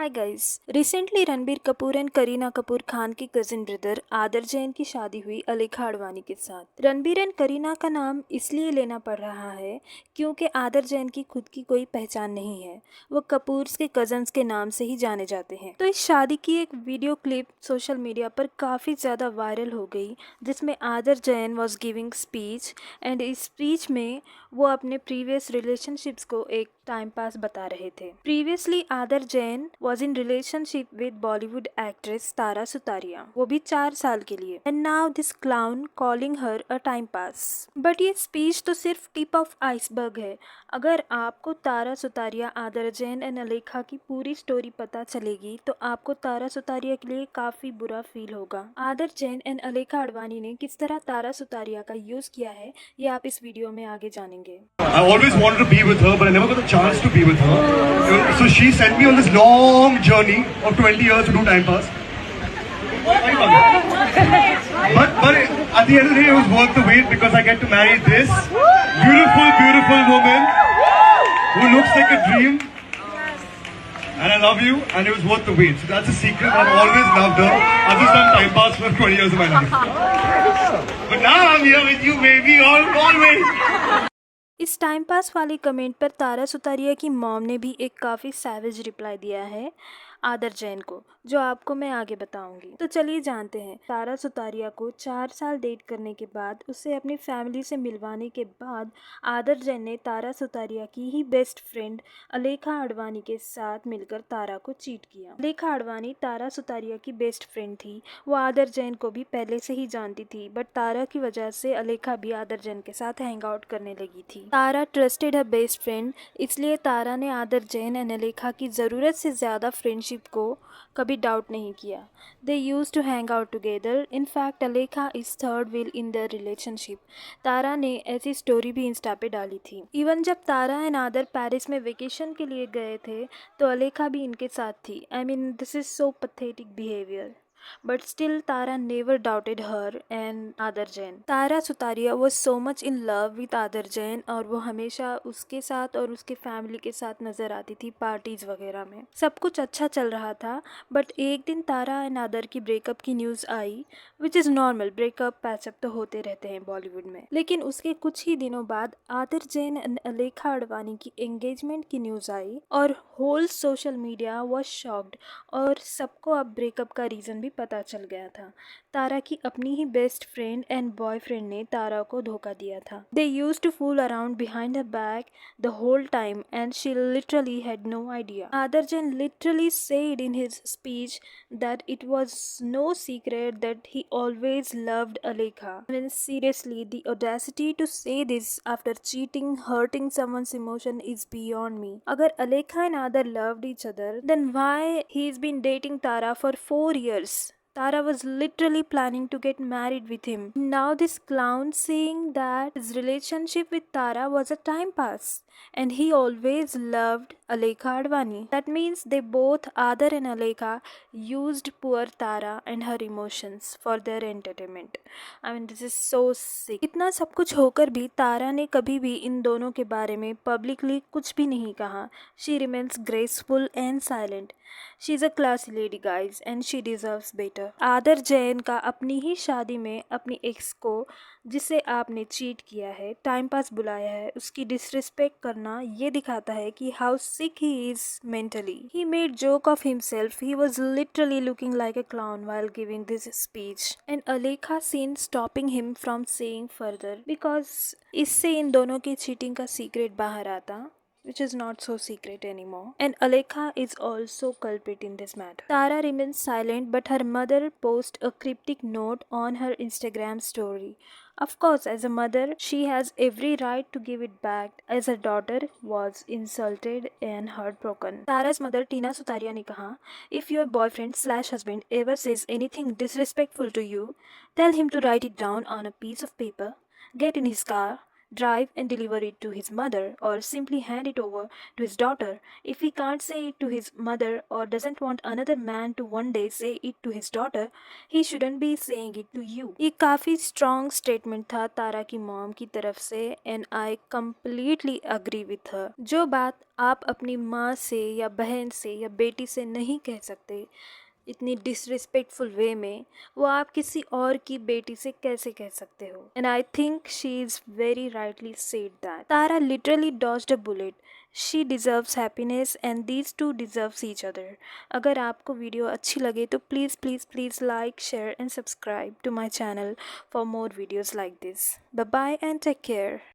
Hi guys. Recently Ranbir Kapoor and Kareena Kapoor Khan के cousin brother आदर जैन की शादी हुई अलेखा आडवाणी के साथ। रणबीर एंड करीना का नाम इसलिए लेना पड़ रहा है क्योंकि आदर जैन की खुद की कोई पहचान नहीं है, वो कपूर्स के कजन्स के नाम से ही जाने जाते हैं। तो इस शादी की एक वीडियो क्लिप सोशल मीडिया पर काफ़ी ज़्यादा वायरल हो गई, जिसमें आदर Jain was giving speech and इस स्पीच में वो अपने प्रीवियस रिलेशनशिप्स को एक टाइम पास बता रहे थे। Previously Aadar Jain was in relationship with Bollywood actress Tara Sutaria, वो भी 4 साल के लिए। And now this clown calling her a time pass. But ये स्पीच तो सिर्फ टिप ऑफ आइसबर्ग है। अगर आपको तारा सुतारिया, आदर जैन एंड अलेखा की पूरी स्टोरी पता चलेगी तो आपको तारा सुतारिया के लिए काफी बुरा फील होगा। आदर जैन एंड अलेखा आडवाणी ने किस तरह तारा सुतारिया का यूज किया है, ये आप इस वीडियो में आगे जानेंगे। I always wanted to be with her, but I never got a chance to be with her. So she sent me on this long journey of 20 years to do time pass. But at the end of the day, it was worth the wait because I get to marry this beautiful woman who looks like a dream. And I love you, and it was worth the wait. So that's a secret. I've always loved her. I've just done time pass for 20 years of my life. But now I'm here with you, baby, always. इस time pass वाले comment पर तारा सुतारिया की mom ने भी एक काफ़ी savage reply दिया है आदर जैन को, जो आपको मैं आगे बताऊंगी। तो चलिए जानते हैं। तारा सुतारिया को 4 साल डेट करने के बाद, उसे अपनी फैमिली से मिलवाने के बाद आदर जैन ने तारा सुतारिया की ही बेस्ट फ्रेंड अलेखा आडवाणी के साथ मिलकर तारा को चीट किया। अलेखा आडवाणी तारा सुतारिया की बेस्ट फ्रेंड थी। वो आदर जैन को भी पहले से ही जानती थी, बट तारा की वजह से अलेखा भी आदर जैन के साथ हैंग आउट करने लगी थी। तारा ट्रस्टेड हर बेस्ट फ्रेंड, इसलिए तारा ने आदर जैन एंड अलेखा की ज़रूरत से ज़्यादा फ्रेंडशिप को कभी डाउट नहीं किया। They use to hang out together. In fact Alekha is third wheel in their relationship. Tara ने ऐसी स्टोरी भी इंस्टा पे डाली थी। इवन जब तारा एंड आदर पेरिस में वेकेशन के लिए गए थे तो अलेखा भी इनके साथ थी। I mean this is so pathetic behaviour, but still Tara never doubted her and Aadar Jain. Tara Sutaria was so much in love with आदर जैन और वो हमेशा उसके साथ और उसके फैमिली के साथ नज़र आती थी पार्टीज वगैरह में। सब कुछ अच्छा चल रहा था, बट एक दिन तारा एंड आदर की ब्रेकअप की news I, which is normal. Breakup patchup तो होते रहते हैं बॉलीवुड में। लेकिन उसके कुछ ही दिनों बाद आदर जैन एंड अलेखा आडवाणी की एंगेजमेंट की न्यूज़ आई और whole social media was shocked और सबको अब ब्रेकअप का रीज़न भी पता चल गया था। तारा की अपनी ही बेस्ट फ्रेंड एंड बॉयफ्रेंड ने तारा को धोखा दिया था। They used to fool around behind her back the whole time and she literally had no idea. Aadar Jain literally said in his speech that it was no secret that he always loved Alikha. I mean, seriously, the audacity to say this after cheating, hurting someone's emotion is beyond me. Agar Alikha and Adar loved each other, then why he's been dating Tara for 4 years? Tara was literally planning to get married with him. Now this clown saying that his relationship with Tara was a time pass and he always loved Alikha Advani. That means they both, Adar and Alikha, used poor Tara and her emotions for their entertainment. I mean, this is so sick. इतना सब कुछ होकर भी तारा ने कभी भी इन दोनों के बारे में पब्लिकली कुछ भी नहीं कहा. She remains graceful and silent. She is a classy lady guys and she deserves better. आदर जैन का अपनी ही शादी में अपनी एक्स को, जिसे आपने चीट किया है, टाइम पास बुलाया है, उसकी डिसरिस्पेक्ट करना ये दिखाता है कि how sick he is mentally. He made joke of himself. He was literally looking like a clown while giving this speech. And Alekha seen stopping him from saying further because इससे इन दोनों की cheating का secret बाहर आता, which is not so secret anymore. And Alekha is also culprit in this matter. Tara remains silent, but her mother posts a cryptic note on her Instagram story. Of course, as a mother, she has every right to give it back as her daughter was insulted and heartbroken. Tara's mother, Tina Sutaria, ने कहा, if your boyfriend/husband ever says anything disrespectful to you, tell him to write it down on a piece of paper, get in his car, drive and deliver it to his mother, or simply hand it over to his daughter. If he can't say it to his mother or doesn't want another man to one day say it to his daughter, he shouldn't be saying it to you. ये काफ़ी strong statement था तारा की mom की तरफ से, and I completely agree with her. जो बात आप अपनी माँ से या बहन से या बेटी से नहीं कह सकते इतनी डिसरिस्पेक्टफुल वे में, वो आप किसी और की बेटी से कैसे कह सकते हो? And I think she is very rightly said that Tara literally dodged a bullet. She deserves happiness and these two deserves each other. अगर आपको वीडियो अच्छी लगे तो please please please like, share and subscribe to my channel for more videos like this. Bye bye and take care.